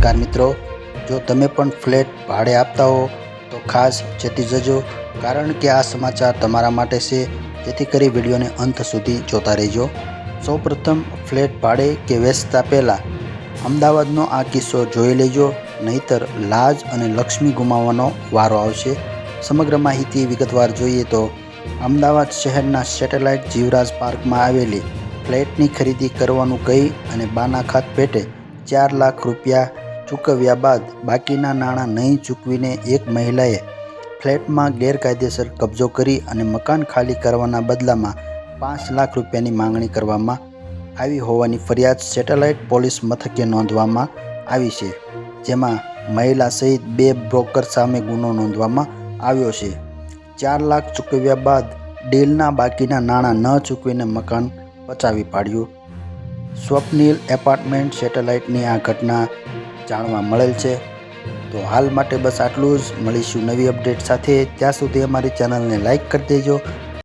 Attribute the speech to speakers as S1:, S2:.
S1: નમસ્કાર મિત્રો, જો તમે પણ ફ્લેટ ભાડે આપતા હો તો ખાસ ચેતી જજો, કારણ કે આ સમાચાર તમારા માટે છે, જેથી કરી વિડીયોને અંત સુધી જોતા રહેજો। સૌપ્રથમ ફ્લેટ ભાડે કે વેચતા પહેલાં અમદાવાદનો આ કિસ્સો જોઈ લેજો, નહીતર લાજ અને લક્ષ્મી ગુમાવવાનો વારો આવશે। સમગ્ર માહિતી વિગતવાર જોઈએ તો અમદાવાદ શહેરના સેટેલાઇટ જીવરાજ પાર્કમાં આવેલી ફ્લેટની ખરીદી કરવાનું કહી અને બાના ખાત પેટે 4 લાખ રૂપિયા ચૂકવ્યા બાદ બાકીના નાણાં નહીં ચૂકવીને એક મહિલાએ ફ્લેટમાં ગેરકાયદેસર કબજો કરી અને મકાન ખાલી કરવાના બદલામાં 5 લાખ રૂપિયાની માંગણી કરવામાં આવી હોવાની ફરિયાદ સેટેલાઇટ પોલીસ મથકે નોંધવામાં આવી છે, જેમાં મહિલા સહિત 2 બ્રોકર સામે ગુનો નોંધવામાં આવ્યો છે। 4 લાખ ચૂકવ્યા બાદ ડીલના બાકીના નાણાં ન ચૂકવીને મકાન પચાવી પાડ્યું। સ્વપ્નિલ એપાર્ટમેન્ટ સેટેલાઇટની આ ઘટના જાણવા મળેલ છે। તો હાલ માટે બસ આટલું જ, મળીશું નવી અપડેટ સાથે। ત્યાં સુધી અમારી ચેનલને લાઇક કરી દેજો